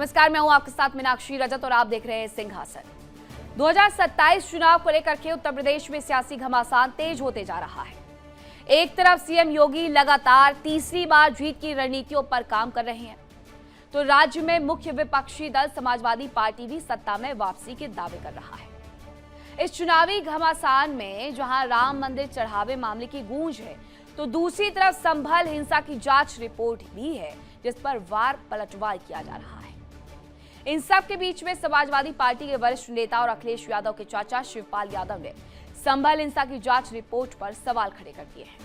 नमस्कार, मैं हूं आपके साथ मीनाक्षी रजत और आप देख रहे हैं सिंहासन। 2027 चुनाव को लेकर के उत्तर प्रदेश में सियासी घमासान तेज होते जा रहा है। एक तरफ सीएम योगी लगातार तीसरी बार जीत की रणनीतियों पर काम कर रहे हैं, तो राज्य में मुख्य विपक्षी दल समाजवादी पार्टी भी सत्ता में वापसी के दावे कर रहा है। इस चुनावी घमासान में जहां राम मंदिर चढ़ावे मामले की गूंज है, तो दूसरी तरफ संभल हिंसा की जांच रिपोर्ट भी है, जिस पर वार पलटवार किया जा रहा है। इन सब के बीच में समाजवादी पार्टी के वरिष्ठ नेता और अखिलेश यादव के चाचा शिवपाल यादव ने संभल हिंसा की जांच रिपोर्ट पर सवाल खड़े कर दिए हैं,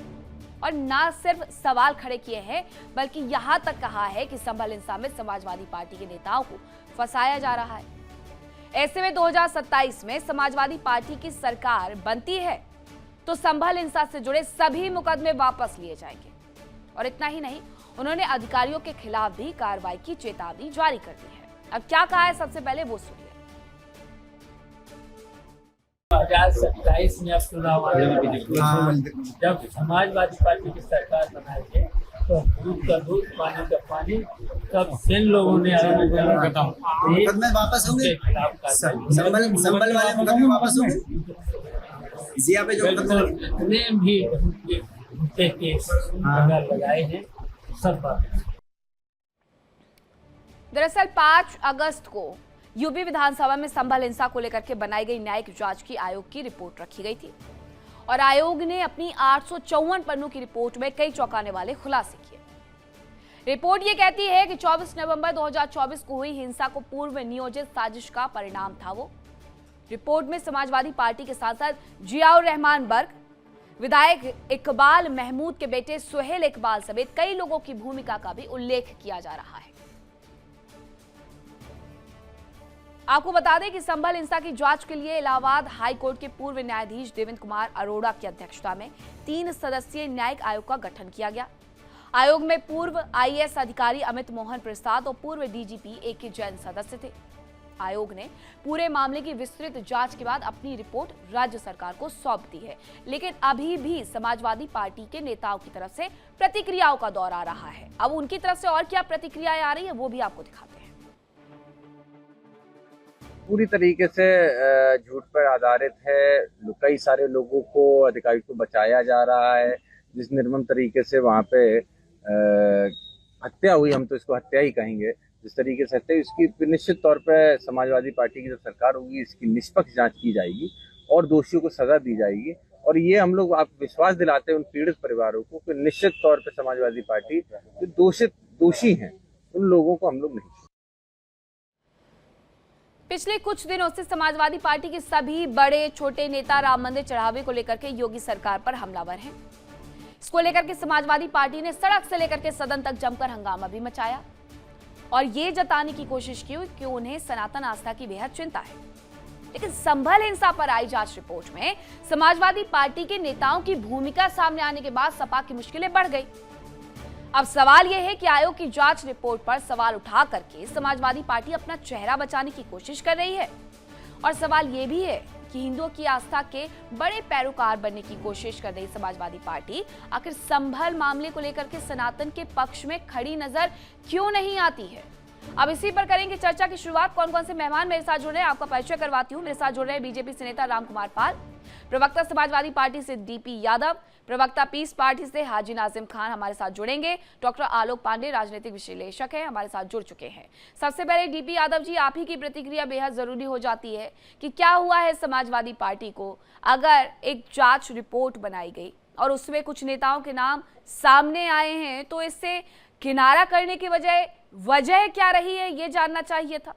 और न सिर्फ सवाल खड़े किए हैं बल्कि यहां तक कहा है कि संभल हिंसा में समाजवादी पार्टी के नेताओं को फंसाया जा रहा है। ऐसे में 2027 में समाजवादी पार्टी की सरकार बनती है तो संभल हिंसा से जुड़े सभी मुकदमे वापस लिए जाएंगे। और इतना ही नहीं, उन्होंने अधिकारियों के खिलाफ भी कार्रवाई की चेतावनी जारी कर दी है। अब क्या कहा है, सबसे पहले वो सुनिए। 2027 में अब चुनाव आने वाले हैं। जब समाजवादी पार्टी की सरकार बनाई है तो दूध का दूध, पानी का पानी, सब सेन लोगों ने मुकदमे वापस होंगे, संभल वाले मुकदमे वापस होंगे। जिया पे जो जितने भी झूठे केस लगाए हैं सब वापस। दरअसल 5 अगस्त को यूपी विधानसभा में संभल हिंसा को लेकर के बनाई गई न्यायिक जांच की आयोग की रिपोर्ट रखी गई थी, और आयोग ने अपनी 854 पन्नों की रिपोर्ट में कई चौंकाने वाले खुलासे किए। रिपोर्ट ये कहती है कि 24 नवंबर 2024 को हुई हिंसा को पूर्व नियोजित साजिश का परिणाम था वो। रिपोर्ट में समाजवादी पार्टी के सांसद जियाउर रहमान बर्ग, विधायक इकबाल महमूद के बेटे सुहेल इकबाल समेत कई लोगों की भूमिका का भी उल्लेख किया जा रहा है। आपको बता दें कि संभल हिंसा की जांच के लिए इलाहाबाद हाई कोर्ट के पूर्व न्यायाधीश देवेंद्र कुमार अरोड़ा की अध्यक्षता में 3 सदस्यीय न्यायिक आयोग का गठन किया गया। आयोग में पूर्व आईएएस अधिकारी अमित मोहन प्रसाद और पूर्व डीजीपी ए.के. जैन सदस्य थे। आयोग ने पूरे मामले की विस्तृत जांच के बाद अपनी रिपोर्ट राज्य सरकार को सौंप दी है, लेकिन अभी भी समाजवादी पार्टी के नेताओं की तरफ से प्रतिक्रियाओं का दौर आ रहा है। अब उनकी तरफ से और क्या प्रतिक्रियाएं आ रही है, वो भी आपको दिखाते हैं। पूरी तरीके से झूठ पर आधारित है। कई सारे लोगों को, अधिकारी को बचाया जा रहा है। जिस निर्मम तरीके से वहां पे हत्या हुई, हम तो इसको हत्या ही कहेंगे, जिस तरीके से हत्या, इसकी निश्चित तौर पे समाजवादी पार्टी की जो सरकार होगी इसकी निष्पक्ष जांच की जाएगी और दोषियों को सजा दी जाएगी। और ये हम लोग आप विश्वास दिलाते हैं उन पीड़ित परिवारों को कि निश्चित तौर पे समाजवादी पार्टी जो दोषी हैं उन लोगों को हम लोग नहीं। पिछले कुछ दिनों से समाजवादी पार्टी के सभी बड़े छोटे नेता राम मंदिर चढ़ावे को लेकर के योगी सरकार पर हमलावर हैं। इसको लेकर के समाजवादी पार्टी ने सड़क से लेकर के सदन तक जमकर हंगामा भी मचाया और ये जताने की कोशिश की कि उन्हें सनातन आस्था की बेहद चिंता है। लेकिन संभल हिंसा पर आई जांच रिपोर्ट में समाजवादी पार्टी के नेताओं की भूमिका सामने आने के बाद सपा की मुश्किलें बढ़ गई। अब सवाल यह है कि आयोग की जांच रिपोर्ट पर सवाल उठा करके समाजवादी पार्टी अपना चेहरा बचाने की कोशिश कर रही है, और सवाल यह भी है कि हिंदुओं की आस्था के बड़े पैरोकार बनने की कोशिश कर रही समाजवादी पार्टी आखिर संभल मामले को लेकर के सनातन के पक्ष में खड़ी नजर क्यों नहीं आती है। अब इसी पर करेंगे चर्चा की शुरुआत। कौन कौन से मेहमान मेरे साथ जुड़ रहे हैं आपका परिचय करवाती हूँ। मेरे साथ जुड़ रहे हैं बीजेपी से नेता राम कुमार पाल, प्रवक्ता समाजवादी पार्टी से डीपी यादव, प्रवक्ता पीस पार्टी से हाजी नाजिम खान हमारे साथ जुड़ेंगे, डॉक्टर आलोक पांडे राजनीतिक विश्लेषक हैं, हमारे साथ जुड़ चुके हैं। सबसे पहले डीपी यादव जी, आप ही की प्रतिक्रिया बेहद जरूरी हो जाती है कि क्या हुआ है समाजवादी पार्टी को अगर एक जांच रिपोर्ट बनाई गई और उसमें कुछ नेताओं के नाम सामने आए हैं, तो इससे किनारा करने की वजह क्या रही है, ये जानना चाहिए था।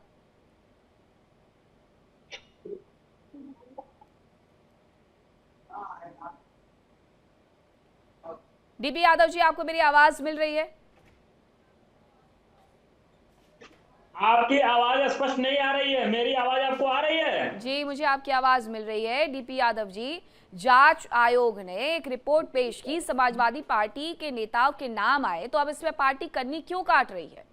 डीपी यादव जी, आपको मेरी आवाज मिल रही है? आपकी आवाज स्पष्ट नहीं आ रही है, मेरी आवाज आपको आ रही है? जी, मुझे आपकी आवाज मिल रही है। डीपी यादव जी, जांच आयोग ने एक रिपोर्ट पेश की, समाजवादी पार्टी के नेताओं के नाम आए, तो अब इसमें पार्टी कन्नी क्यों काट रही है?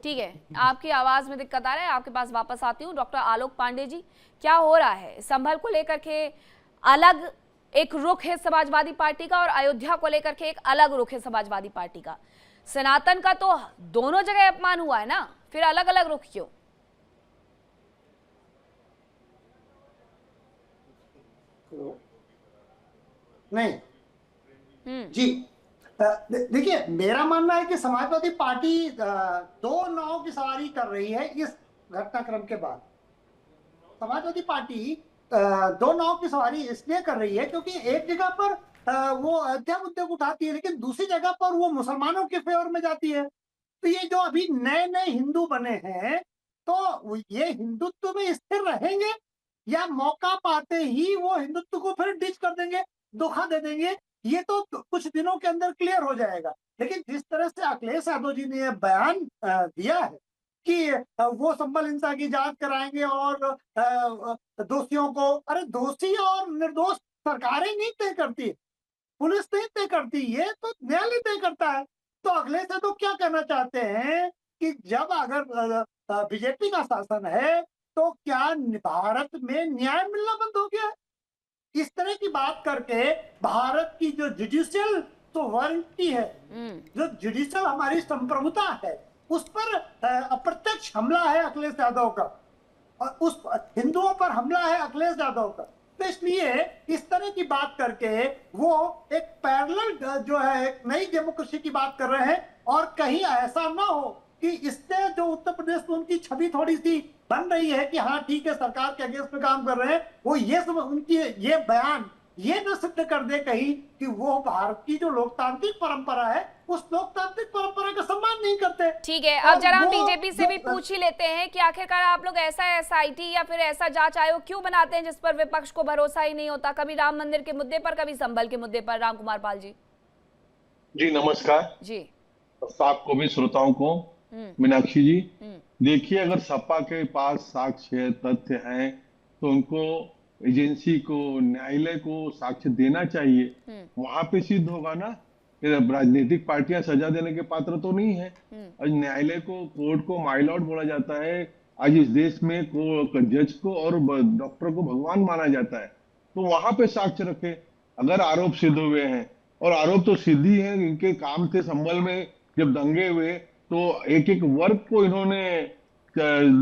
ठीक है, आपकी आवाज में दिक्कत आ रहा है, आपके पास वापस आती हूँ। डॉक्टर आलोक पांडे जी, क्या हो रहा है संभल को लेकर के? अलग एक रुख है समाजवादी पार्टी का और अयोध्या को लेकर के एक अलग रुख है समाजवादी पार्टी का। सनातन का तो दोनों जगह अपमान हुआ है ना, फिर अलग अलग रुख क्यों? नहीं जी, देखिए मेरा मानना है कि समाजवादी पार्टी दो नाव की सवारी कर रही है इस घटनाक्रम के बाद। समाजवादी पार्टी दो नाव की सवारी इसलिए कर रही है क्योंकि एक जगह पर वो अयोध्या मुद्दे को उठाती है, लेकिन दूसरी जगह पर वो मुसलमानों के फेवर में जाती है। तो ये जो अभी नए नए हिंदू बने हैं, तो ये हिंदुत्व में स्थिर रहेंगे या मौका पाते ही वो हिंदुत्व को फिर डिच कर देंगे, धोखा दे देंगे, ये तो कुछ दिनों के अंदर क्लियर हो जाएगा। लेकिन जिस तरह से अखिलेश यादव जी ने बयान दिया है कि वो संभल हिंसा की जांच कराएंगे और दोषियों को, अरे दोषी और निर्दोष सरकारें नहीं तय करती, पुलिस नहीं तय करती, ये तो न्यायालय तय करता है। तो अखिलेश यादव क्या कहना चाहते हैं कि जब अगर बीजेपी का शासन है तो क्या भारत में न्याय मिलना बंद हो गया है? इस तरह की बात करके भारत की जो जुडिशियल सोवरेनिटी है, जो जुडिशियल हमारी संप्रभुता है, उस पर अप्रत्यक्ष हमला है अखिलेश यादव का, और उस हिंदुओं पर हमला है अखिलेश यादव का। तो इसलिए इस तरह की बात करके वो एक पैरेलल जो है एक नई डेमोक्रेसी की बात कर रहे हैं, और कहीं ऐसा ना हो कि इससे जो उत्तर प्रदेश में उनकी छवि थोड़ी सी बन रही है कि हाँ ठीक है सरकार के अगेंस्ट में काम कर रहे हैं, वो ये सब उनकी ये बयान ये न सिद्ध कर दे कहीं कि वो भारत की जो लोकतांत्रिक परंपरा है उस लोकतांत्रिक परंपरा का सम्मान नहीं करते। ठीक है, अब जरा हम बीजेपी से भी पूछ ही लेते हैं कि आखिरकार आप लोग ऐसा एसआईटी या फिर ऐसा जांच आयोग क्यों बनाते हैं जिस पर विपक्ष को भरोसा ही नहीं होता, कभी राम मंदिर के मुद्दे पर, कभी संभल के मुद्दे पर। राम कुमार पाल जी। जी नमस्कार जी, आपको भी श्रोताओं को। मीनाक्षी जी देखिए, अगर सपा के पास साक्ष्य तथ्य हैं तो उनको एजेंसी को, न्यायालय को साक्ष्य देना चाहिए, वहां पे सिद्ध होगा ना। राजनीतिक पार्टियां सजा देने के पात्र तो नहीं है। आज न्यायालय को, कोर्ट को माय लॉर्ड बोला जाता है। आज इस देश में जज को और डॉक्टर को भगवान माना जाता है, तो वहां पे साक्ष्य रखे। अगर आरोप सिद्ध हुए हैं, और आरोप तो सिद्ध ही है, इनके काम थे संभल में जब दंगे हुए तो एक एक वर्ग को इन्होंने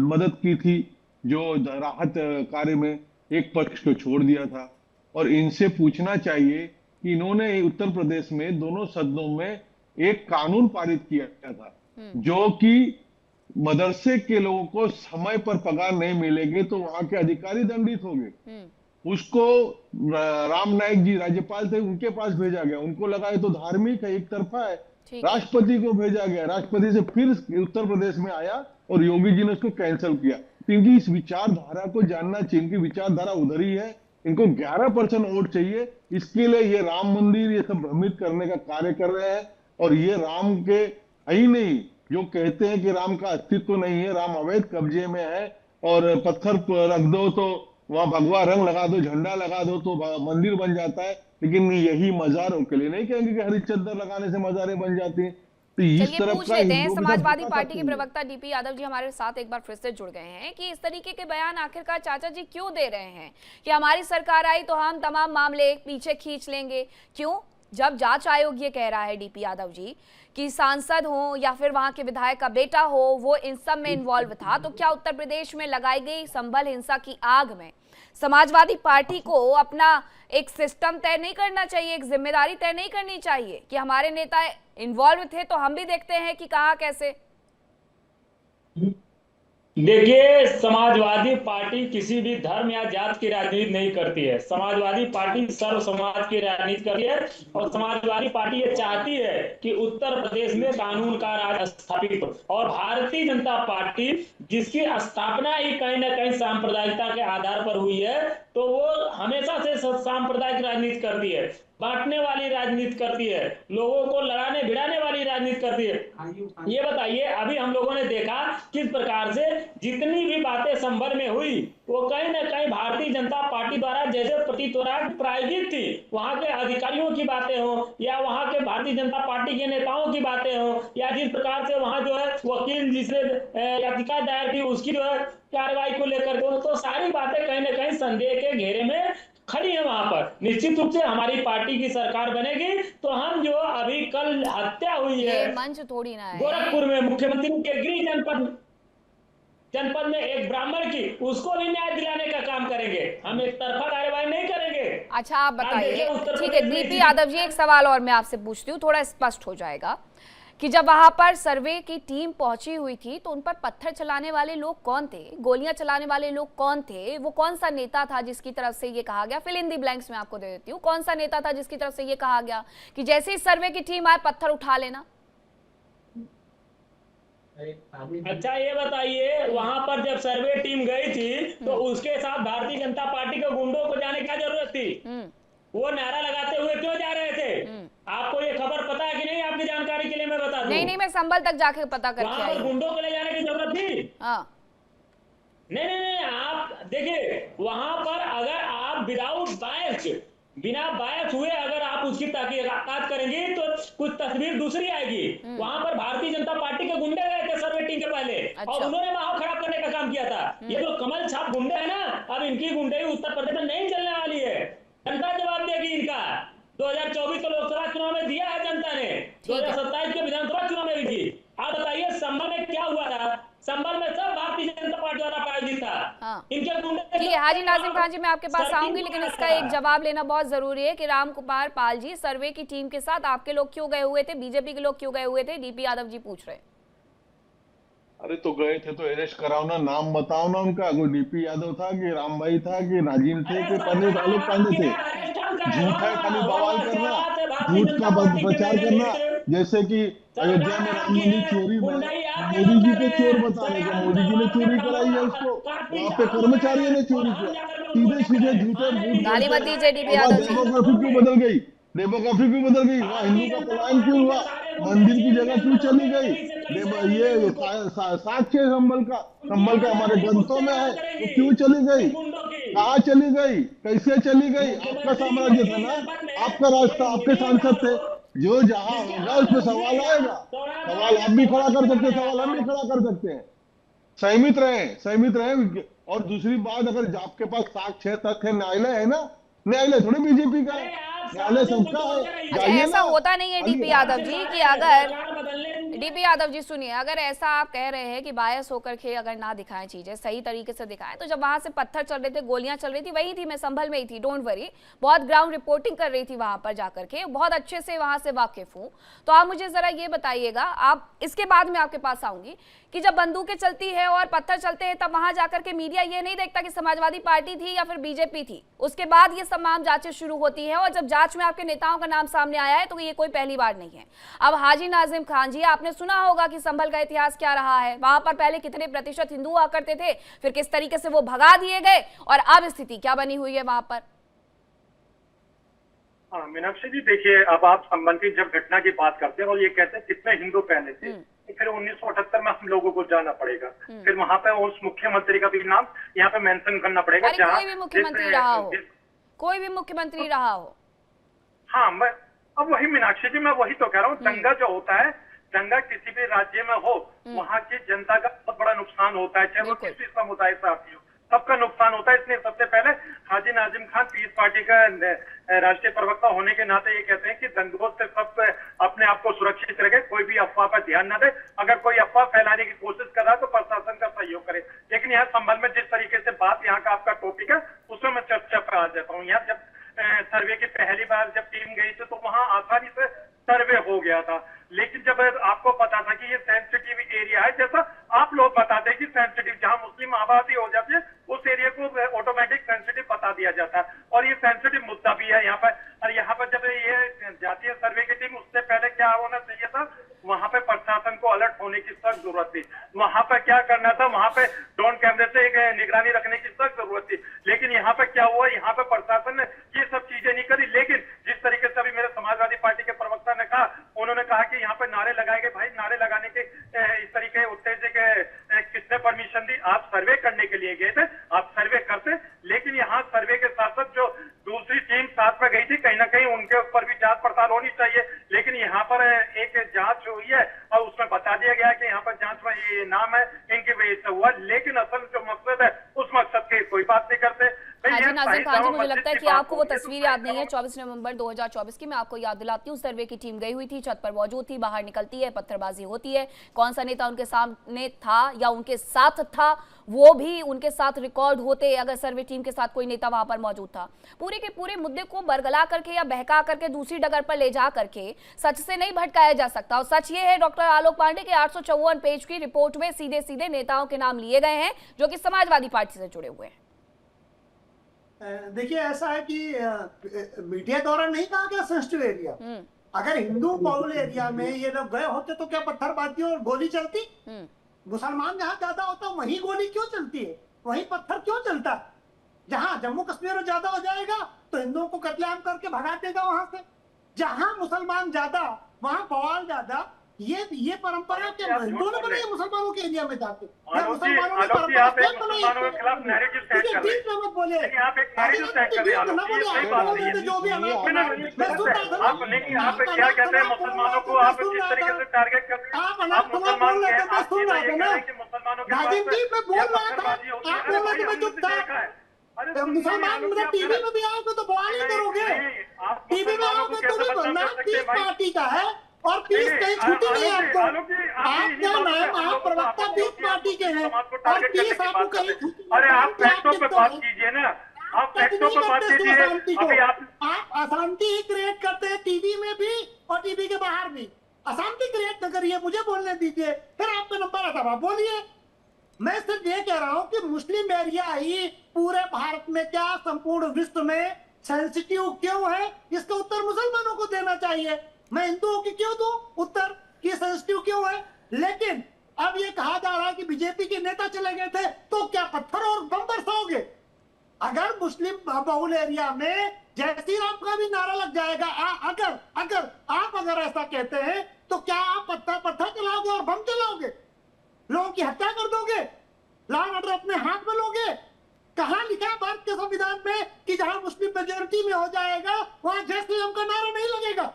मदद की थी, जो राहत कार्य में एक पक्ष को छोड़ दिया था। और इनसे पूछना चाहिए कि इन्होंने उत्तर प्रदेश में दोनों सदनों में एक कानून पारित किया था, जो कि मदरसे के लोगों को समय पर पगार नहीं मिलेगी तो वहां के अधिकारी दंडित होंगे। उसको राम नाईक जी राज्यपाल थे, उनके पास भेजा गया, उनको लगा ये तो धार्मिक है, एक तरफा है। राष्ट्रपति को भेजा गया, राष्ट्रपति से फिर उत्तर प्रदेश में आया और योगी जी ने उसको कैंसिल किया। तो इनकी इस विचारधारा को जानना चाहिए, इनकी विचारधारा उधर ही है। इनको 11% वोट चाहिए, इसके लिए ये राम मंदिर ये सब भ्रमित करने का कार्य कर रहे हैं। और ये राम के ही नहीं, जो कहते हैं कि राम का अस्तित्व नहीं है, राम अवैध कब्जे में है, और पत्थर रख दो तो वहां भगवा रंग लगा दो, झंडा लगा दो तो मंदिर बन जाता है, लेकिन यही मजारों के लिए नहीं कहेंगे कि हरी चद्दर लगाने से मजारें बन जाती हैं। तो इस तरफ पूछ लेते हैं, समाजवादी पार्टी के प्रवक्ता डीपी यादव जी हमारे साथ एक बार फिर से जुड़ गए हैं कि इस तरीके के बयान आखिरकार चाचा जी क्यों दे रहे हैं कि हमारी सरकार आई तो हम तमाम मामले पीछे खींच लेंगे? क्यों? जब जांच आयोग ये कह रहा है डीपी यादव जी कि सांसद हो या फिर वहां के विधायक का बेटा हो, वो इन सब में इन्वॉल्व था, तो क्या उत्तर प्रदेश में लगाई गई संभल हिंसा की आग में समाजवादी पार्टी को अपना एक सिस्टम तय नहीं करना चाहिए, एक जिम्मेदारी तय नहीं करनी चाहिए कि हमारे नेता इन्वॉल्व थे तो हम भी देखते हैं कि कहां कैसे? देखिए, समाजवादी पार्टी किसी भी धर्म या जात की राजनीति नहीं करती है। समाजवादी पार्टी सर्व समाज की राजनीति करती है, और समाजवादी पार्टी ये चाहती है कि उत्तर प्रदेश में कानून का राज स्थापित हो। और भारतीय जनता पार्टी जिसकी स्थापना ही कहीं ना कहीं सांप्रदायिकता के आधार पर हुई है, तो वो हमेशा से सांप्रदायिक राजनीति करती है, बांटने वाली राजनीति करती है, लोगों को लड़ाने भिड़ाने वाली राजनीति करती है। ये बताइए, अभी हम लोगों ने देखा किस प्रकार से जितनी भी बातें संभल में हुई वो कहीं ना कहीं भारतीय जनता पार्टी द्वारा जैसे प्रतीत हो रहा है प्रायोजित थी। वहां के अधिकारियों की बातें हो या वहां के भारतीय जनता पार्टी के नेताओं की बातें हो, या जिस प्रकार से वहां जो है वकील जिसने याचिका दायर की उसकी जो है कार्रवाई को लेकर, तो सारी बातें कहीं ना कहीं संदेह के घेरे में खड़ी है वहां पर। निश्चित रूप से हमारी पार्टी की सरकार बनेगी तो हम जो अभी कल हत्या हुई है मंच थोड़ी ना है गोरखपुर में मुख्यमंत्री के गृह जनपद में एक ब्राह्मण की, उसको भी न्याय दिलाने का काम करेंगे। हम एक तरफा कार्यवाही नहीं करेंगे। अच्छा आप बताइए, ठीक है डीपी यादव जी, एक सवाल और मैं आपसे पूछती हूँ, थोड़ा स्पष्ट हो जाएगा कि जब वहां पर सर्वे की टीम पहुंची हुई थी तो उन पर पत्थर चलाने वाले लोग कौन थे, गोलियां चलाने वाले लोग कौन थे, वो कौन सा नेता था जिसकी तरफ से ये कहा गया, फिल इन दी ब्लैंक्स में आपको दे देती हूँ, कौन सा नेता था जिसकी तरफ से ये कहा गया कि जैसे ही सर्वे की टीम आए पत्थर उठा लेना? अच्छा ये बताइए, वहां पर जब सर्वे टीम गई थी तो उसके साथ भारतीय जनता पार्टी के गुंडों को जाने क्या जरूरत थी? वो नारा लगाते हुए क्यों जा रहे थे? आपको ये खबर पता है कि नहीं? आपकी जानकारी के लिए मैं बता दूं। नहीं, मैं संभल तक जाके पता करके आई। गुंडों को ले जाने की जरूरत थी? नहीं, आप देखिए, वहां पर अगर आप विदाउट बायस, बिना बायस हुए अगर आप उसकी तहकीकात करेंगे तो कुछ तस्वीर दूसरी आएगी। वहां पर भारतीय जनता पार्टी के गुंडे गए थे सर्वे टीम के पहले। अच्छा। और उन्होंने माहौल खराब करने का काम किया था। ये जो कमल छाप गुंडे है ना, अब इनकी गुंडे उत्तर प्रदेश में नहीं चलने वाली है। जनता जवाब देगी इनका। 2024 के लोकसभा चुनाव में दिया है जनता ने, 2027 के विधानसभा चुनाव में भी दी। आप बताइए संभल में क्या हुआ था? संभल में सब भारतीय जनता पार्टी द्वारा प्रायोजित था। इनके गुंडे। ठीक है हाजी नाजिम खान जी, मैं आपके पास आऊंगी, लेकिन इसका एक जवाब लेना बहुत जरूरी है कि रामकुमार पाल जी, सर्वे की टीम के साथ आपके लोग क्यों गए हुए थे, बीजेपी के लोग क्यों गए हुए थे? डीपी यादव जी पूछ रहे हैं। अरे तो गए थे तो अरेस्ट कराओ ना, नाम बताओ ना उनका। कोई डीपी यादव था कि राम भाई था कि नाजिम थे कि पन्नीत आलोक पांडे थे? झूठ है, खाली बवाल करना, झूठ का प्रचार करना। जैसे कि अयोध्या में राम मंदिर चोरी हुआ, मोदी जी को चोर बताने का, मोदी जी ने चोरी कराई है उसको, वहाँ पे कर्मचारियों ने चोरी किया। सीधे सीधे झूठे डेमोग्राफी क्यों बदल गई? डेमोग्राफी क्यों बदल गई? वहाँ हिंदू का पलायन क्यों हुआ? मंदिर की जगह क्यों चली गई? ये साक्ष्य संभल का हमारे ग्रंथों में है, वो क्यों चली गई? कहाँ चली गई? कैसे चली गई? आपका साम्राज्य था ना, आपका रास्ता, आपके सांसद थे। जो जहां होगा उस पर सवाल आएगा। सवाल आप भी खड़ा कर सकते हैं, सवाल हम भी खड़ा कर सकते हैं। संयमित रहे। और दूसरी बात, अगर आपके पास साक्ष्य तथ्य, न्यायालय है ना, न्यायालय थोड़ी बीजेपी का है, न्यायालय सबका है। अच्छा, ऐसा होता नहीं है डीपी यादव जी कि अगर डीपी यादव जी सुनिए, अगर ऐसा आप कह रहे हैं कि बायस होकर के अगर ना दिखाएं चीजें, सही तरीके से दिखाएं, तो जब वहां से पत्थर चल रहे थे, गोलियां चल रही थी, वही थी, मैं संभल में ही थी, डोंट वरी, बहुत ग्राउंड रिपोर्टिंग कर रही थी वहां पर जाकर के, बहुत अच्छे से वहां से वाकिफ हूं। तो आप मुझे जरा ये बताइएगा, आप इसके बाद में आपके पास आऊंगी कि जब बंदूकें चलती है और पत्थर चलते हैं तब वहां जाकर के मीडिया ये नहीं देखता कि समाजवादी पार्टी थी या फिर बीजेपी थी। उसके बाद ये तमाम जांचें शुरू होती हैं और जब जांच में आपके नेताओं का नाम सामने आया है तो ये कोई पहली बार नहीं है। अब हाजी नाजिम खान जी, आपने सुना होगा कि संभल का इतिहास क्या रहा है, वहां पर पहले कितने प्रतिशत हिंदू हुआ करते थे, फिर किस तरीके से वो भगा दिए गए और अब स्थिति क्या बनी हुई है वहां पर। हाँ मीनाक्षी जी, देखिए अब आप संबल की जब घटना की बात करते हैं और ये कहते हैं कितने हिंदू पहले थे, फिर 1978 में हम लोगों को जाना पड़ेगा, फिर वहां पे उस मुख्यमंत्री का भी नाम यहाँ पे मेंशन करना पड़ेगा। कोई भी मुख्यमंत्री रहा हो, कोई भी मुख्यमंत्री रहा हो। हाँ, मैं अब वही मीनाक्षी जी, मैं वही तो कह रहा हूँ, दंगा जो होता है, दंगा किसी भी राज्य में हो, वहाँ की जनता का बहुत बड़ा नुकसान होता है, चाहे वो किसी समुदाय से आती हो, सबका नुकसान होता है। इसलिए सबसे पहले हाजी नाजिम खान पीस पार्टी का राष्ट्रीय प्रवक्ता होने के नाते ये कहते हैं कि दंगों से सब अपने आप को सुरक्षित रखे, कोई भी अफवाह पर ध्यान न दे, अगर कोई अफवाह फैलाने की कोशिश कर रहा है तो प्रशासन का सहयोग करे। लेकिन यहाँ संभल में जिस तरीके से बात, यहाँ का आपका टॉपिक है, उसमें मैं चर्चा पर आ जाता हूँ। यहाँ जब सर्वे की पहली बार जब टीम गई थी तो वहां आसानी से सर्वे हो गया था, लेकिन जब आपको पता था कि ये सेंसिटिव एरिया है, जैसा आप लोग बताते हैं कि सेंसिटिव जहां मुस्लिम आबादी हो जाती है उस एरिया को ऑटोमेटिक सेंसिटिव बता दिया जाता है, और ये सेंसिटिव मुद्दा भी है यहाँ पर। और यहाँ पर जब ये जाती है सर्वे की टीम, उससे पहले क्या होना चाहिए था, वहां पे प्रशासन को अलर्ट होने की सख्त जरूरत थी। वहां पर क्या करना था, वहां पे ड्रोन कैमरे से एक निगरानी रखने की सख्त जरूरत थी। लेकिन यहाँ पे क्या हुआ, यहाँ पे प्रशासन ने ये सब चीजें नहीं करी। लेकिन जिस तरीके से अभी मेरे समाजवादी पार्टी के प्रवक्ता ने कहा, उन्होंने कहा कि यहाँ पे नारे लगाए गए। भाई नारे लगाने के इस तरीके उत्तेजक किसने परमिशन दी? आप सर्वे करने के लिए गए थे, आप सर्वे करते, लेकिन यहाँ सर्वे के साथ साथ जो दूसरी टीम साथ में गई थी, कहीं ना कहीं उनके ऊपर भी जांच पड़ताल होनी चाहिए। लेकिन यहाँ पर एक जांच हुई है और उसमें बता दिया गया कि यहाँ पर जांच में ये नाम है, इनकी वजह से हुआ, लेकिन असल जो मकसद है उस मकसद की कोई बात नहीं करते। हाजी नाज़िम खान जी, मुझे लगता है कि आपको वो तस्वीर याद नहीं है 24 नवंबर 2024 की। मैं आपको याद दिलाती हूँ, सर्वे की टीम गई हुई थी, छत पर मौजूद थी, बाहर निकलती है, पत्थरबाजी होती है, कौन सा नेता उनके सामने था या उनके साथ था वो भी उनके साथ रिकॉर्ड होते अगर सर्वे टीम के साथ कोई नेता वहां पर मौजूद था। पूरे के पूरे मुद्दे को बरगला करके या बहका करके दूसरी डगर पर ले जा करके सच से नहीं भटकाया जा सकता। और सच ये है, डॉक्टर आलोक पांडे के 854 पेज की रिपोर्ट में सीधे सीधे नेताओं के नाम लिए गए हैं जो कि समाजवादी पार्टी से जुड़े हुए हैं। देखिए, ऐसा है कि मीडिया द्वारा नहीं कहा गया सेंसिटिव एरिया। अगर हिंदू बाहुल एरिया में ये लोग गए होते तो क्या पत्थरबाजी और गोली चलती? मुसलमान जहाँ ज्यादा होता है वहीं गोली क्यों चलती है, वहीं पत्थर क्यों चलता है? जहाँ जम्मू कश्मीर में ज्यादा हो जाएगा तो हिंदुओं को कत्लेआम करके भगा देगा वहां से। जहाँ मुसलमान ज्यादा वहाँ बवाल ज्यादा। ये परंपरा क्या हिंदुओं ने बनाई मुसलमानों के एरिया में जाके? मुसलमानों ने परंपरा क्या बनाई? मत बोले, जो भी क्या कहते हैं मुसलमानों को आप जिस तरीके से टारगेट कर रहे हैं, आप मुसलमान हैं, आप सीधा ये कह रहे हैं कि मुसलमानों के राजीव जी, मैं बोल रहा था, आप बोल रहे थे मैं चुप था। मुसलमान मतलब टीवी में भी आओगे तो बवाल ही करोगे। टीवी में आओगे तो भी बोलना पीस पार्टी का है और पीस कहीं छूटी नहीं आपको। आपका नाम, आप प्रवक्ता पीस पार्टी के हैं और पीस आपको कहीं छूटी। अरे आप फैक्टों पे बात कीजिए ना, आप फैक्टों पे बात कीजिए। अभी आप अशांति ही क्रिएट करते हैं टीवी में भी और टीवी के बाहर भी। अशांति क्रिएट न करिए, मुझे बोलने दीजिए, फिर आपका नंबर आता है, आप बोलिए। मैं सिर्फ ये कह रहा हूँ कि मुस्लिम एरिया ही पूरे भारत में क्या संपूर्ण विश्व में सेंसिटिव क्यों है, इसका उत्तर मुसलमानों को देना चाहिए। मैं हिंदुओं की क्यों दूं उत्तर कि सेंसिटिव क्यों है? लेकिन अब ये कहा जा रहा है कि बीजेपी के नेता चले गए थे तो क्या पत्थर और बम बरसाओगे? अगर मुस्लिम बहुल एरिया में जय श्री राम का भी नारा लग जाएगा, अगर ऐसा कहते हैं तो क्या आप पत्थर चलाओगे और बम चलाओगे? लोगों की हत्या कर दोगे? लॉ एंड ऑर्डर अपने हाथ में लोगे? कहां लिखा है भारत के संविधान में कि जहां मुस्लिम मेजोरिटी में हो जाएगा वहां जय श्री राम का नारा नहीं लगेगा?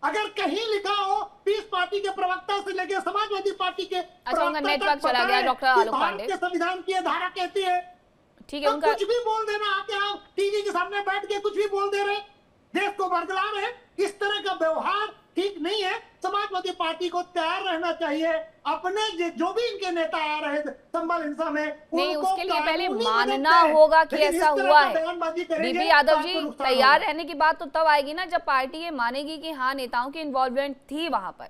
अगर कहीं लिखा हो पीस पार्टी के प्रवक्ता से लेके समाजवादी पार्टी के नेटवर्क चला गया डॉक्टर आलोक पांडे। के संविधान की धारा कहती है, ठीक है, उनका कुछ भी बोल देना, आके आप टीवी के सामने बैठ के कुछ भी बोल दे रहे, देश को बरगला रहे। इस तरह का व्यवहार ठीक नहीं है। समाजवादी पार्टी को तैयार रहना चाहिए। अपने जो भी इनके नेता आ रहे थे संभल हिंसा में, नहीं, उसके लिए पहले मानना होगा कि ऐसा हुआ है। डीपी यादव जी, तैयार रहने की बात तो तब आएगी ना जब पार्टी ये मानेगी कि हाँ नेताओं की इन्वॉल्वमेंट थी वहां पर।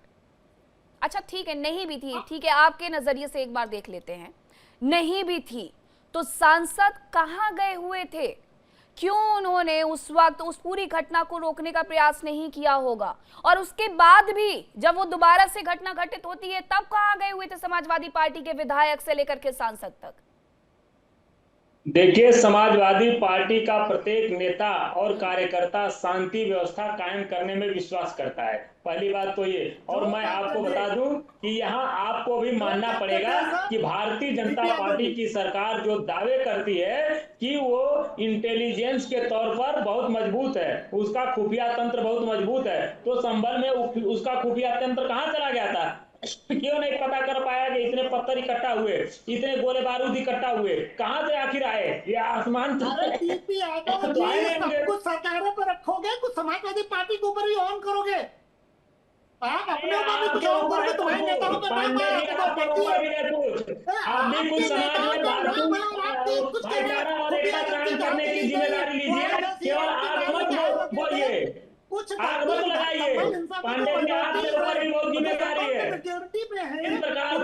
अच्छा ठीक है, नहीं भी थी, ठीक है, आपके नजरिए से एक बार देख लेते हैं। नहीं भी थी तो सांसद कहाँ गए हुए थे? क्यों उन्होंने उस वक्त उस पूरी घटना को रोकने का प्रयास नहीं किया होगा? और उसके बाद भी जब वो दोबारा से घटना घटित होती है तब कहाँ गए हुए थे समाजवादी पार्टी के विधायक से लेकर के सांसद तक? देखिए, समाजवादी पार्टी का प्रत्येक नेता और कार्यकर्ता शांति व्यवस्था कायम करने में विश्वास करता है, पहली बात तो ये। और मैं आपको बता दूं कि यहाँ आपको भी मानना पड़ेगा कि भारतीय जनता पार्टी की सरकार जो दावे करती है कि वो इंटेलिजेंस के तौर पर बहुत मजबूत है, उसका खुफिया तंत्र बहुत मजबूत है, तो संभल में उसका खुफिया तंत्र कहाँ चला गया था? क्यों नहीं पता कर पाया कि इतने पत्थर इकट्ठा हुए, इतने गोले बारूद इकट्ठा हुए, कहां से आखिर आए? ये आसमान कुछ सरकारों पर रखोगे, कुछ समाजवादी पार्टी के ऊपर भी ऑन करोगे। आप अपने ऊपर भी कुछ ऑन करोगे, तुम्हारे नेताओं पर आप भी कुछ समाज में भाईचारा और एकता कायम करने की जिम्मेदारी लीजिए। केवल आग मत बोलिए, आग मत लगाइए। पांडे के हाथ के ऊपर भी बहुत जिम्मेदारी है। इस प्रकार से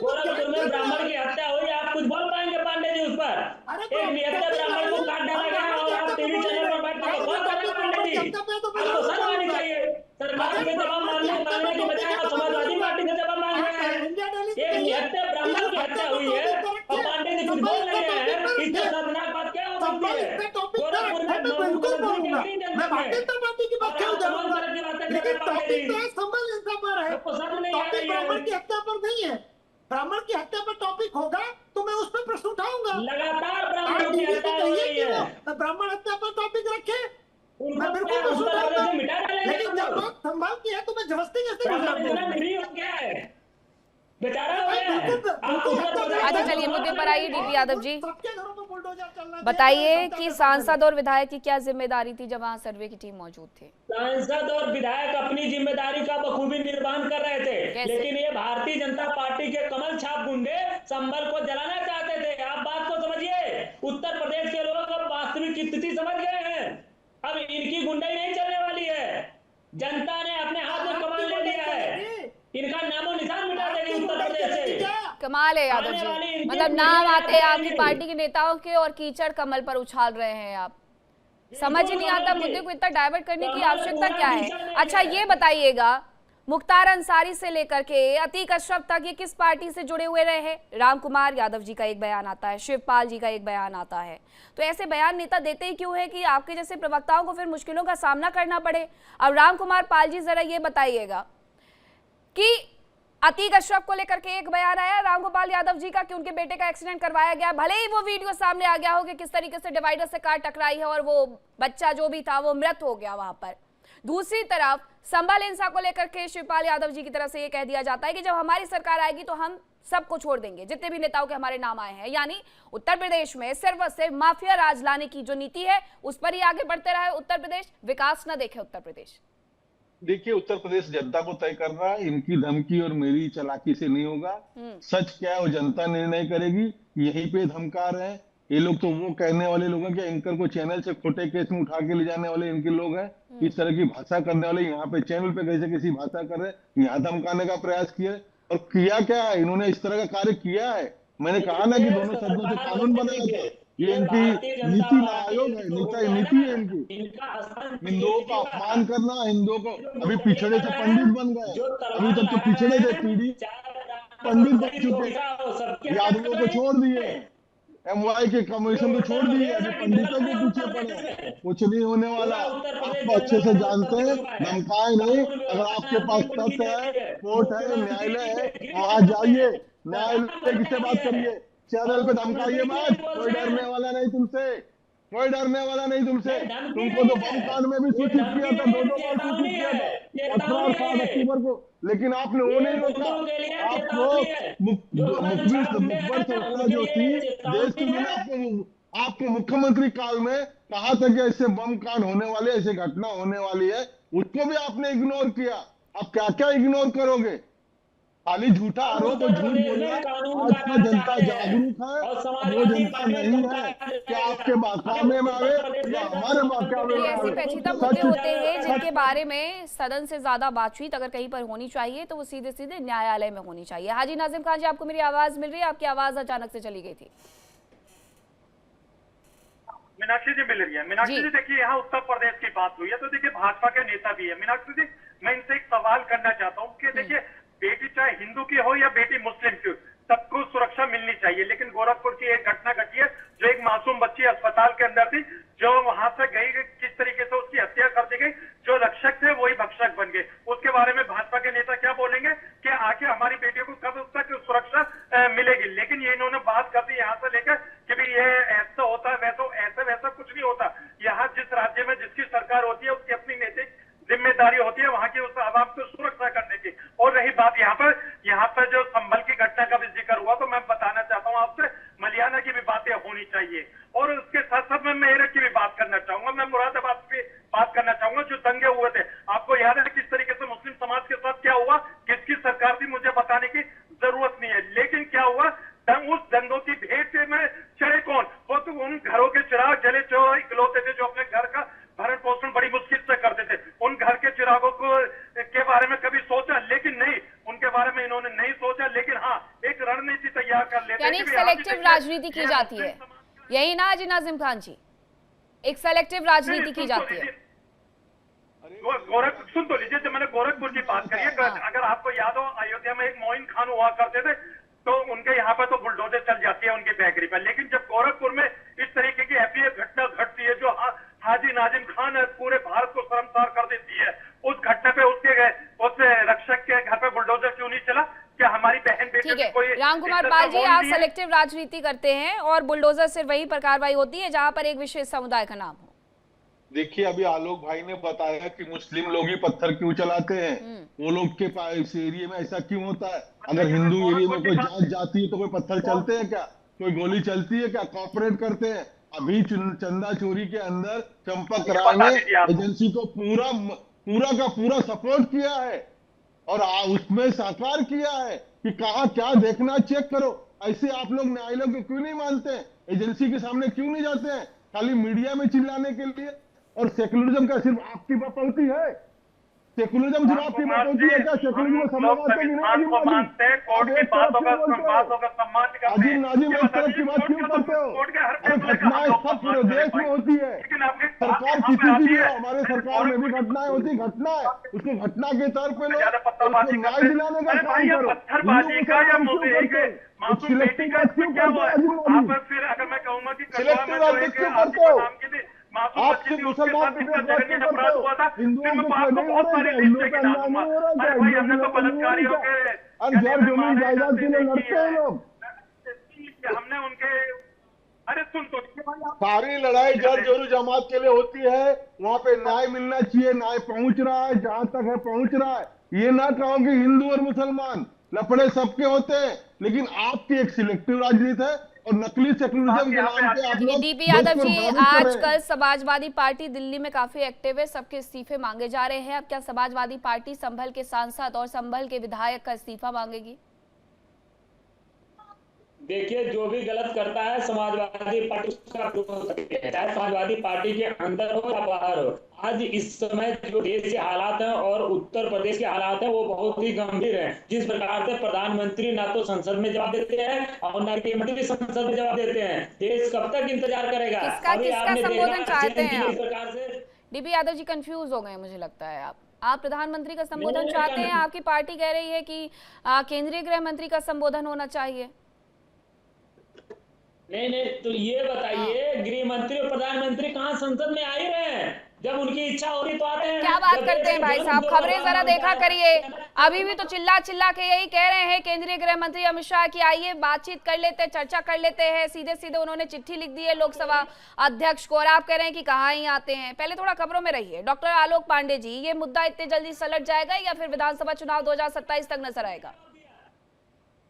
गोरखपुर में ब्राह्मण की हत्या हुई, आप कुछ बोल पाएंगे पांडे जी उस पर? एक निहत्तर ब्राह्मण को काट डाला गया और आप टीवी चैनल पर बैठ कर बहुत कर रहे हैं पांडे जी। आपको शर्म आनी चाहिए। सरकार के जवाब मांगने के बजाय आप समाजवादी पार्टी से जवाब मांग रहे हैं। एक निहत्तर ब्राह्मण की हत्या हुई है और पांडे जी कुछ बोल रहे हैं। इससे शर्मनाक बात क्या हो सकती है? गोरखपुर में बिल्कुल बोलूंगा, मैं भारतीय जनता पार्टी की बात क्यों करूंगा? लेकिन टॉपिक तो संभल हिंसा पर है, टॉपिक ब्राह्मण की हत्या पर नहीं है। ब्राह्मण की हत्या पर टॉपिक होगा तो मैं उस पर प्रश्न उठाऊंगा। लगातार ब्राह्मण की हत्या हो रही है, ब्राह्मण हत्या पर टॉपिक रखे, मैं बिल्कुल उनको प्रश्न उठाऊंगा। मिटा डालेंगे। लेकिन जब बात संभल की है तो मैं जबरदस्ती कैसे बेचारा हो गया है। अच्छा चलिए मुद्दे पर आइए डीपी यादव जी। सबके घरों में बुलडोजर बुलडोजर चलना बताइए कि सांसद और विधायक की क्या जिम्मेदारी थी जब वहां सर्वे की टीम मौजूद थी? सांसद और विधायक अपनी जिम्मेदारी का बखूबी निर्वहन कर रहे थे, लेकिन ये भारतीय जनता पार्टी के कमल छाप गुंडे संभल को जलाना चाहते थे। आप बात को समझिए, उत्तर प्रदेश के लोग अब वास्तविक स्थिति समझ गए हैं। अब इनकी गुंडाई नहीं चलने वाली है। जनता ने अपने हाथ में कमान ले लिया है, इनका नामो निशान मिटा देगी उत्तर प्रदेश से। कमाल है यादव जी, मतलब नाम आते हैं आपकी पार्टी के नेताओं के और कीचड़ कमल पर उछाल रहे हैं आप। समझ ही नहीं आता मुद्दे को इतना डाइवर्ट करने की आवश्यकता क्या है। अच्छा ये बताइएगा, मुख्तार अंसारी से लेकर के अतीक अशरफ तक ये किस पार्टी से जुड़े हुए रहे हैं? राम कुमार यादव जी का एक बयान आता है, शिवपाल जी का एक बयान आता है, तो ऐसे बयान नेता देते ही क्यों है कि आपके जैसे प्रवक्ताओं को फिर मुश्किलों का सामना करना पड़े? अब राम कुमार पाल जी जरा ये बताइएगा कि अतीक अशरफ को लेकर के एक बयान आया रामगोपाल यादव जी का कि उनके बेटे का एक्सीडेंट करवाया गया, भले ही वो वीडियो सामने आ गया हो कि किस तरीके से डिवाइडर से कार टकराई है और वो बच्चा जो भी था वो मृत हो गया वहां पर। दूसरी तरफ संभल हिंसा को लेकर के शिवपाल यादव जी की तरफ से ये कह दिया जाता है कि जब हमारी सरकार आएगी तो हम सबको छोड़ देंगे, जितने भी नेताओं के हमारे नाम आए हैं। यानी उत्तर प्रदेश में सिर्फ और सिर्फ माफिया राज लाने की जो नीति है उस पर ही आगे बढ़ते रहे उत्तर प्रदेश, विकास न देखे उत्तर प्रदेश। देखिए, उत्तर प्रदेश जनता को तय कर रहा है, इनकी धमकी और मेरी चालाकी से नहीं होगा। सच क्या है वो जनता निर्णय करेगी। यहीं पे धमका रहे हैं ये लोग, तो वो कहने वाले लोग हैं कि एंकर को चैनल से खोटे केस में उठा के ले जाने वाले इनके लोग हैं। इस तरह की भाषा करने वाले यहाँ पे चैनल पे कैसे किसी भाषा कर रहे, यहाँ धमकाने का प्रयास किया। और किया क्या है इन्होंने, इस तरह का कार्य किया है। मैंने कहा ना कि दोनों सदनों से कानून बनाया था, ये इनकी नीति ना आयोग है, नीति है इनकी। हिंदुओं का अपमान करना, हिंदुओं को, अभी पिछड़े से पंडित बन गए, अभी तक तो पिछड़े थे, पीढ़ी पंडित बन चुके, यादवों को छोड़ दिए, MY के कमीशन को छोड़ दिए, अभी पंडितों के पीछे पड़े। कुछ नहीं होने वाला, आप अच्छे से जानते हैं। धमकाए नहीं, अगर आपके पास तथ्य है, कोर्ट है, न्यायालय है, वहां जाइए, न्यायालय किससे बात करिए, चैनल पे धमकाइए मत। कोई डरने वाला नहीं तुमसे, कोई डरने वाला नहीं तुमसे। तुमको तो बम कांड में भी सूचित किया था, 2 बार सूचित किया था, 18 और 7 अक्टूबर को, लेकिन आपने वो नहीं रोका। आपको मुखबिर संस्था जो थी देश की, आपको मुख्यमंत्री काल में कहा था कि ऐसे बम कांड होने वाले, ऐसे घटना होने वाली है, उसको भी आपने इग्नोर किया। अब क्या क्या इग्नोर करोगे? खाली झूठा आरोप और झूठ बोलना। आज का जनता जागरूक है, वो जनता नहीं है कि आपके बाकामे में आवे या हमारे बाकामे में ऐसे पेचीदा मुद्दे होते हैं जिनके बारे में सदन से ज्यादा बातचीत अगर कहीं पर होनी चाहिए तो वो सीधे सीधे न्यायालय में होनी चाहिए। हाजी नाजिम खान जी, आपको मेरी आवाज मिल रही है? आपकी आवाज अचानक से चली गई थी। मीनाक्षी जी मिल रही है। मीनाक्षी जी देखिए, यहाँ उत्तर प्रदेश की बात हुई है तो देखिए भाजपा के नेता भी है। मीनाक्षी जी, मैं इनसे एक सवाल करना चाहता हूँ कि देखिए बेटी चाहे हिंदू की हो या बेटी मुस्लिम की हो, सबको सुरक्षा मिलनी चाहिए। लेकिन गोरखपुर की एक घटना घटी है जो एक मासूम बच्ची अस्पताल के अंदर थी, जो वहां से गई, किस तरीके से उसकी हत्या कर दी गई। जो रक्षक थे वही भक्षक बन गए। उसके बारे में भाजपा के नेता क्या बोलेंगे कि आखिर हमारी बेटियों को कब तक सुरक्षा मिलेगी। लेकिन ये इन्होंने बात कर दी यहाँ से लेकर कि भाई ये ऐसा होता है, वैसा कुछ नहीं होता। यहाँ जिस राज्य में जिसकी सरकार होती है उसकी अपनी नैतिक जिम्मेदारी होती है वहां की उस आवाम को सुरक्षा करने की। और रही बात यहाँ पर जो संभल की घटना का भी जिक्र हुआ, तो मैं बताना चाहता हूँ आपसे, मलियाना की भी बातें होनी चाहिए। और उसके साथ साथ मैं मेरठ की भी बात करना चाहूंगा, मैं मुरादाबाद की बात करना चाहूंगा। जो दंगे हुए थे, आपको याद है किस तरीके से मुस्लिम समाज के साथ क्या हुआ? किसकी सरकार थी मुझे बताने की जरूरत नहीं है, लेकिन क्या हुआ, उस दंगों की भेंट में चढ़े कौन? वो तो उन घरों के चिराग जले जो इकलौते थे, जो अपने घर का भरण पोषण बड़ी मुश्किल से करते थे। उन घर के चिरागों को के बारे में कभी सोचा? लेकिन नहीं, उनके बारे में इन्होंने नहीं सोचा। लेकिन हाँ, एक रणनीति तैयार कर लेते हैं। यानी सेलेक्टिव राजनीति की जाती है, यही ना हाजी नाजिम खान जी? एक सेलेक्टिव राजनीति की जाती है। सुन तो लीजिए, जब मैंने गोरखपुर की बात करी है, अगर आपको याद हो, अयोध्या में एक मोइन खान हुआ करते थे, तो उनके यहाँ पर तो बुलडोजर चल जाती है उनकी बैकरी पर। लेकिन जब गोरखपुर में इस तरीके की एफआईआर घटना घटती है जो हाजी नाजिम खान पूरे भारत को शर्मसार कर देती है, उस घटना पे उस रक्षक के घर पे बुलडोजर क्यों नहीं चला? क्या हमारी बहन बेटी की कोई? राम कुमार पाल जी, आप सेलेक्टिव राजनीति करते हैं और बुलडोजर सिर्फ वहीं पर कार्रवाई होती है जहां पर एक विशेष समुदाय का नाम हो। देखिए, अभी आलोक भाई ने बताया कि मुस्लिम लोग ही पत्थर क्यों चलाते हैं, वो लोग के इस एरिया में ऐसा क्यों होता है? अगर हिंदू एरिया में कोई जात जाती है तो कोई पत्थर चलते हैं क्या? कोई गोली चलती है क्या? कॉपरेट करते हैं। अभी चंदा चोरी के अंदर चंपक राय ने एजेंसी को पूरा का पूरा सपोर्ट किया है और उसमें साकार किया है कि कहाँ क्या देखना, चेक करो। ऐसे आप लोग न्यायालय को क्यों नहीं मानते हैं? एजेंसी के सामने क्यों नहीं जाते हैं? खाली मीडिया में चिल्लाने के लिए। और सेकुलरिज्म का सिर्फ आपकी बपौती है? सेकुलरिज्म सिर्फ आपकी बपौती है क्या? सेकुलरिज्म सब लगाते हैं अजीम नाजिम, एक तरफ की बात क्यों करते हो? अरे घटनाएं सब पूरे देश में होती है, सरकार किसी की भी हो, हमारे सरकार में भी घटनाएं होती। घटना है, उसको घटना के तौर पे लो, उसको न्याय दिलाने का काम करो। सिलेक्टिव बात क्यों करते हो अजीम नाजिम? सिलेक्टिव बात क्यों करते हो? आप सिर्फ मुसलमान के साथ बात क्यों करते हो? हिंदुओं को नहीं हो रहा है, हिंदुओं का अन्याय नहीं हो रहा है, घर जमीन जायदाद के लिए लड़ते हैं लोग। हमने उनके सारी लड़ाई जर जोरू जमात के लिए होती है। वहाँ पे न्याय मिलना चाहिए, न्याय पहुंच रहा है, जहां तक है पहुंच रहा है। ये ना कहो कि हिंदू और मुसलमान लफड़े सबके होते हैं, लेकिन आपकी एक सिलेक्टिव राजनीति है और नकली सेकुलरिज्म के नाम पे आप लोग। डीपी यादव जी, आजकल समाजवादी पार्टी दिल्ली में काफी एक्टिव है, सबके इस्तीफे मांगे जा रहे हैं। अब क्या समाजवादी पार्टी संभल के सांसद और संभल के विधायक का इस्तीफा मांगेगी? देखिए, जो भी गलत करता है समाजवादी पार्टी उसका विरोध हो सकती है, चाहे समाजवादी पार्टी के अंदर हो या बाहर हो। आज इस समय जो देश के हालात हैं और उत्तर प्रदेश के हालात हैं वो बहुत ही गंभीर हैं। जिस प्रकार से प्रधानमंत्री ना तो संसद में जवाब देते हैं और ना गृहमंत्री संसद में जवाब देते हैं, देश कब तक इंतजार करेगा? किसका संबोधन चाहते हैं आप? डीपी यादव जी कंफ्यूज हो गए मुझे लगता है। आप प्रधानमंत्री का संबोधन चाहते हैं, आपकी पार्टी कह रही है कि केंद्रीय गृह मंत्री का संबोधन होना चाहिए। नहीं, तो ये बताइए, गृह मंत्री और प्रधानमंत्री कहाँ संसद में आ ही रहे हैं? जब उनकी इच्छा हो रही तो आते हैं। क्या बात करते हैं भाई साहब, खबरें जरा देखा करिए। अभी भी तो चिल्ला चिल्ला के यही कह रहे हैं केंद्रीय गृह मंत्री अमित शाह की आइए बातचीत कर लेते, चर्चा कर लेते हैं। सीधे सीधे उन्होंने चिट्ठी लिख दी है लोकसभा अध्यक्ष को और आप कह रहे हैं कि कहाँ ही आते हैं। पहले थोड़ा खबरों में रहिए। डॉक्टर आलोक पांडे जी, ये मुद्दा इतने जल्दी सलट जाएगा या फिर विधानसभा चुनाव 2027 तक नजर आएगा?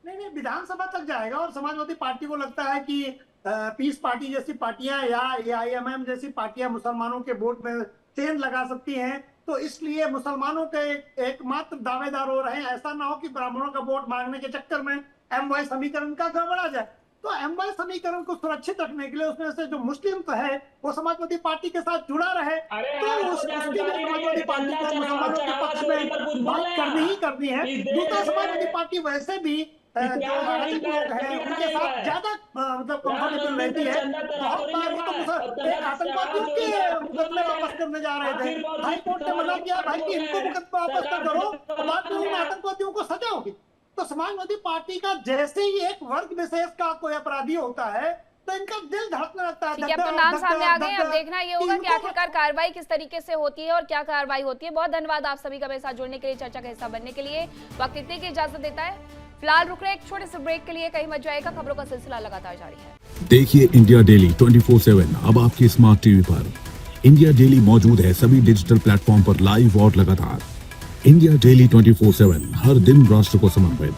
नहीं, विधानसभा तक जाएगा और समाजवादी पार्टी को लगता है कि पीस पार्टी जैसी पार्टियां या AIMM जैसी पार्टियां मुसलमानों के वोट में चेन लगा सकती हैं, तो इसलिए मुसलमानों के एकमात्र दावेदार हो रहे हैं। ऐसा ना हो कि ब्राह्मणों का वोट मांगने के चक्कर में MY समीकरण का गड़बड़ा जाए। तो MY समीकरण को सुरक्षित रखने के लिए उसमें से जो मुस्लिम तो है वो समाजवादी पार्टी के साथ जुड़ा रहे, तो समाजवादी पार्टी को मुसलमानों के पक्ष में बात करनी है। दूसरा, समाजवादी पार्टी वैसे भी जो राजनीतिक लोग हैं उनके साथ ज्यादा मतलब कंफर्टेबल रहती है। बहुत बार वो तो आतंकवादियों के मुकदमे वापस करने जा रहे थे, हाई कोर्ट ने मना किया भाई कि इनको मुकदमा वापस न करो, तो बाद में उन आतंकवादियों को सजा होगी। तो समाजवादी पार्टी का जैसे ही एक वर्ग विशेष का कोई अपराधी होता है तो इनका दिल धड़कने लगता है। ठीक है, अब तो नाम सामने आ गए। अब देखना ये होगा कि आखिरकार कार्रवाई किस तरीके से होती है और क्या कार्रवाई होती है। बहुत धन्यवाद आप सभी का मेरे साथ जुड़ने के लिए, चर्चा का हिस्सा बनने के लिए। वक्त इतने की इजाजत देता है। फिलहाल रुक रहे एक छोटे से ब्रेक के लिए, कहीं मत जाएगा, खबरों का सिलसिला लगातार जारी है। देखिए इंडिया डेली 24/7 अब आपकी स्मार्ट टीवी पर। इंडिया डेली मौजूद है सभी डिजिटल प्लेटफॉर्म पर लाइव और लगातार। इंडिया डेली 24/7 हर दिन राष्ट्र को समर्पित।